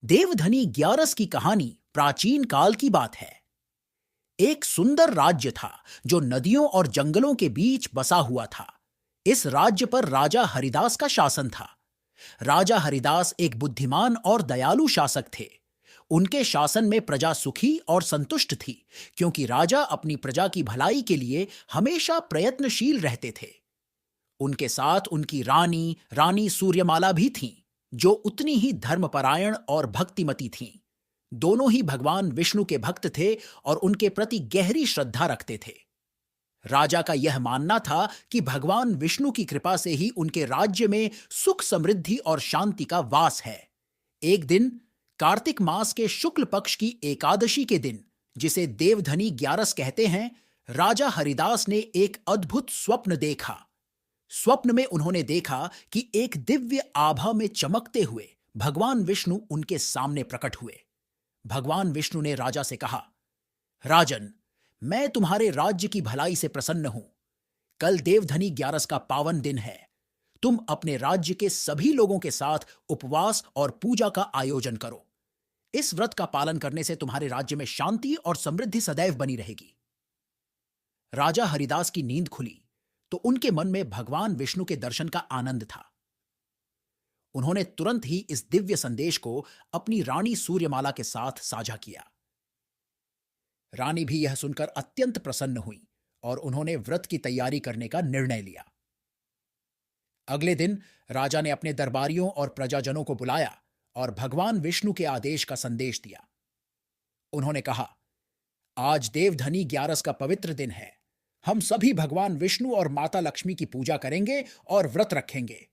देवधनी ग्यारस की कहानी प्राचीन काल की बात है। एक सुंदर राज्य था जो नदियों और जंगलों के बीच बसा हुआ था। इस राज्य पर राजा हरिदास का शासन था। राजा हरिदास एक बुद्धिमान और दयालु शासक थे। उनके शासन में प्रजा सुखी और संतुष्ट थी, क्योंकि राजा अपनी प्रजा की भलाई के लिए हमेशा प्रयत्नशील रहते थे। उनके साथ उनकी रानी रानी सूर्यमाला भी थीं, जो उतनी ही धर्मपरायण और भक्तिमती थीं। दोनों ही भगवान विष्णु के भक्त थे और उनके प्रति गहरी श्रद्धा रखते थे। राजा का यह मानना था कि भगवान विष्णु की कृपा से ही उनके राज्य में सुख समृद्धि और शांति का वास है। एक दिन, कार्तिक मास के शुक्ल पक्ष की एकादशी के दिन, जिसे देवधनी ग्यारस कहते हैं, राजा हरिदास ने एक अद्भुत स्वप्न देखा। स्वप्न में उन्होंने देखा कि एक दिव्य आभा में चमकते हुए भगवान विष्णु उनके सामने प्रकट हुए। भगवान विष्णु ने राजा से कहा, राजन, मैं तुम्हारे राज्य की भलाई से प्रसन्न हूं। कल देवधनी ग्यारस का पावन दिन है। तुम अपने राज्य के सभी लोगों के साथ उपवास और पूजा का आयोजन करो। इस व्रत का पालन करने से तुम्हारे राज्य में शांति और समृद्धि सदैव बनी रहेगी। राजा हरिदास की नींद खुली तो उनके मन में भगवान विष्णु के दर्शन का आनंद था। उन्होंने तुरंत ही इस दिव्य संदेश को अपनी रानी सूर्यमाला के साथ साझा किया। रानी भी यह सुनकर अत्यंत प्रसन्न हुई और उन्होंने व्रत की तैयारी करने का निर्णय लिया। अगले दिन राजा ने अपने दरबारियों और प्रजाजनों को बुलाया और भगवान विष्णु के आदेश का संदेश दिया। उन्होंने कहा, आज देवधनी ग्यारस का पवित्र दिन है। हम सभी भगवान विष्णु और माता लक्ष्मी की पूजा करेंगे और व्रत रखेंगे।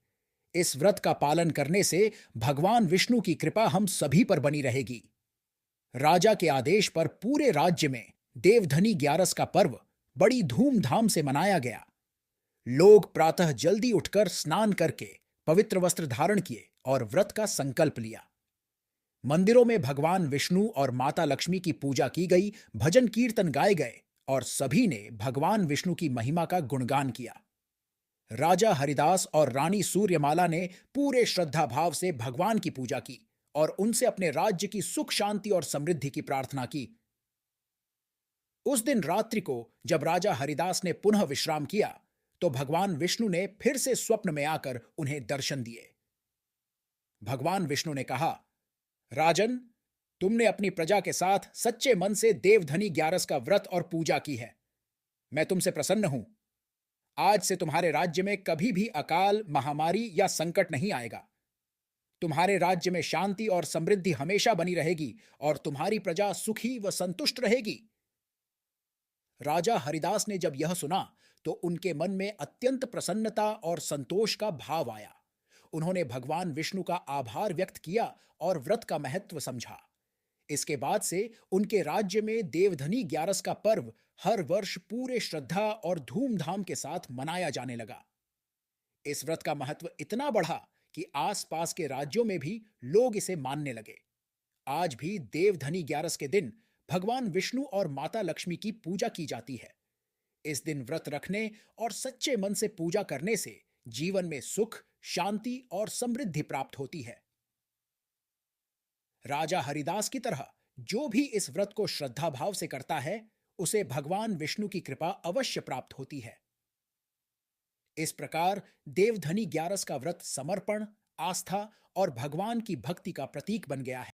इस व्रत का पालन करने से भगवान विष्णु की कृपा हम सभी पर बनी रहेगी। राजा के आदेश पर पूरे राज्य में देवधनी ग्यारस का पर्व बड़ी धूमधाम से मनाया गया। लोग प्रातः जल्दी उठकर स्नान करके पवित्र वस्त्र धारण किए और व्रत का संकल्प लिया। मंदिरों में भगवान विष्णु और माता लक्ष्मी की पूजा की गई, भजन कीर्तन गाए गए और सभी ने भगवान विष्णु की महिमा का गुणगान किया। राजा हरिदास और रानी सूर्यमाला ने पूरे श्रद्धा भाव से भगवान की पूजा की और उनसे अपने राज्य की सुख शांति और समृद्धि की प्रार्थना की। उस दिन रात्रि को जब राजा हरिदास ने पुनः विश्राम किया, तो भगवान विष्णु ने फिर से स्वप्न में आकर उन्हें दर्शन दिए। भगवान विष्णु ने कहा, राजन, तुमने अपनी प्रजा के साथ सच्चे मन से देवधनी ग्यारस का व्रत और पूजा की है। मैं तुमसे प्रसन्न हूं। आज से तुम्हारे राज्य में कभी भी अकाल, महामारी या संकट नहीं आएगा। तुम्हारे राज्य में शांति और समृद्धि हमेशा बनी रहेगी और तुम्हारी प्रजा सुखी व संतुष्ट रहेगी। राजा हरिदास ने जब यह सुना तो उनके मन में अत्यंत प्रसन्नता और संतोष का भाव आया। उन्होंने भगवान विष्णु का आभार व्यक्त किया और व्रत का महत्व समझा। इसके बाद से उनके राज्य में देवधनी ग्यारस का पर्व हर वर्ष पूरे श्रद्धा और धूमधाम के साथ मनाया जाने लगा। इस व्रत का महत्व इतना बढ़ा कि आसपास के राज्यों में भी लोग इसे मानने लगे। आज भी देवधनी ग्यारस के दिन भगवान विष्णु और माता लक्ष्मी की पूजा की जाती है। इस दिन व्रत रखने और सच्चे मन से पूजा करने से जीवन में सुख, शांति और समृद्धि प्राप्त होती है। राजा हरिदास की तरह जो भी इस व्रत को श्रद्धा भाव से करता है, उसे भगवान विष्णु की कृपा अवश्य प्राप्त होती है। इस प्रकार देवधनी ग्यारस का व्रत समर्पण, आस्था और भगवान की भक्ति का प्रतीक बन गया है।